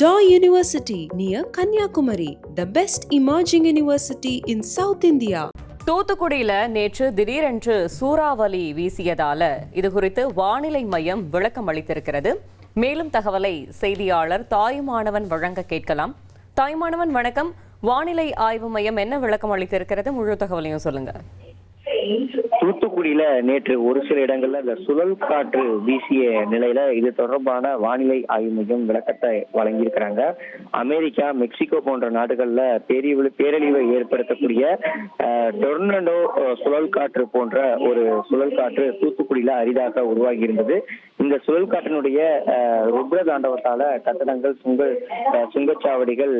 Daw University near Kanyakumari, the best emerging university in South India. தூத்துக்குடியில நேற்று திடீரென்று சூறாவளி வீசியதால இதுகுறித்து வானிலை மையம் விளக்கம் அளித்திருக்கிறது. மேலும் தகவலை செய்தியாளர் தாயுமானவன் வழங்க கேட்கலாம். தாயுமானவன் வணக்கம். வானிலை ஆய்வு மையம் என்ன விளக்கம் அளித்திருக்கிறது? முழு தகவலையும் சொல்லுங்க. தூத்துக்குடியில நேற்று ஒரு சில இடங்கள்ல இந்த சுழல் காற்று வீசிய நிலையில இது தொடர்பான வானிலை ஆய்வு மையம் விளக்கத்தை வழங்கியிருக்கிறாங்க. அமெரிக்கா, மெக்சிகோ போன்ற நாடுகள்ல பேரழிவை ஏற்படுத்தக்கூடிய டொர்னடோ சுழல் காற்று போன்ற ஒரு சுழல் காற்று தூத்துக்குடியில அரிதாக உருவாகி இருந்தது. இந்த சுழல் காற்றினுடைய ருத்ர தாண்டவத்தால கட்டடங்கள், சுங்கச்சாவடிகள்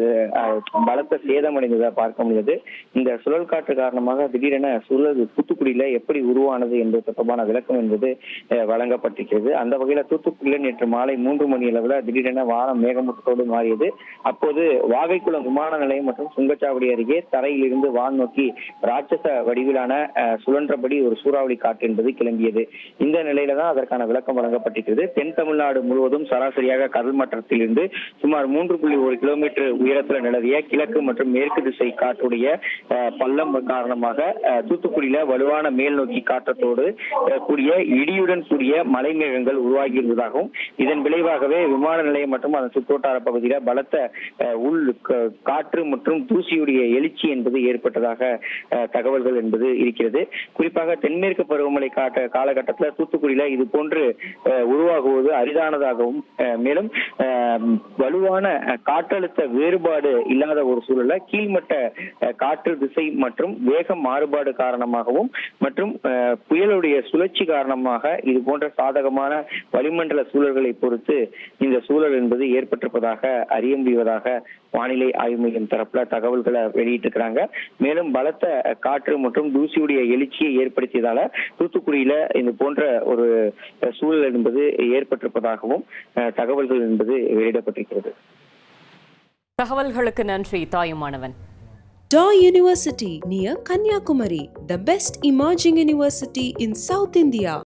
பலத்த சேதமடைந்ததை பார்க்க முடியாது. இந்த சுழல் காற்று காரணமாக திடீரென தூத்துக்குடியில எப்படி உருவானது என்பது தொடர்பான விளக்கம் என்பது வழங்கப்பட்டிருக்கிறது. அந்த வகையில தூத்துக்குடியில நேற்று மாலை 3 மணி அளவுல திடீரென வானம் மேகமூட்டத்தோடு மாறியது. அப்போது வாகைக்குளம் விமான நிலையம் மற்றும் சுங்கச்சாவடி அருகே தரையிலிருந்து வான் நோக்கி ராட்சச வடிவிலான சுழன்றபடி ஒரு சூறாவளி காற்று என்பது கிளம்பியது. இந்த நிலையில தான் அதற்கான விளக்கம் வழங்கப்பட்டிருக்கிறது. தென் தமிழ்நாடு முழுவதும் சராசரியாக கடல் மட்டத்திலிருந்து சுமார் 3.1 கிலோமீட்டர் உயரத்தில் நிலவிய கிழக்கு மற்றும் மேற்கு திசை காற்றுடைய பள்ளம் காரணமாக தூத்துக்குடியில வலுவான மேல் நோக்கி காற்றத்தோடு கூடிய இடியுடன் கூடிய மலை மேகங்கள் உருவாகி இருந்ததாகவும் இதன் விளைவாகவே விமான நிலையம் மற்றும் அதன் சுற்றுவட்டார பகுதியில பலத்த காற்று மற்றும் தூசியுடைய எழுச்சி என்பது ஏற்பட்டதாக தகவல்கள் என்பது இருக்கிறது. குறிப்பாக தென்மேற்கு பருவமழை காலகட்டத்தில் தூத்துக்குடியில இது போன்று உருவாகுவது அரிதானதாகவும் மேலும் வலுவான காற்றழுத்த வேறுபாடு இல்லாத ஒரு சூழல்ல கீழ்மட்ட காற்று திசை மற்றும் வேகம் மாறுபாடு காரணமாகவும் மற்றும் புயலுடைய சுழற்சி காரணமாக இது போன்ற சாதகமான வளிமண்டல சூழல்களை பொறுத்து இந்த சூழல் என்பது ஏற்பட்டிருப்பதாக அறிய முடிவதாக வானிலை ஆய்வு மையம் தரப்புல தகவல்களை வெளியிட்டிருக்கிறாங்க. மேலும் பலத்த காற்று மற்றும் தூசியுடைய எழுச்சியை ஏற்படுத்தியதால தூத்துக்குடியில இது போன்ற ஒரு சூழல் என்பது ஏற்பட்டிருப்பதாகவும் தகவல்கள் என்பது வெளியிடப்பட்டிருக்கிறது. தகவல்களுக்கு நன்றி Thayumanavan. Daw University near Kanyakumari, the best emerging university in South India.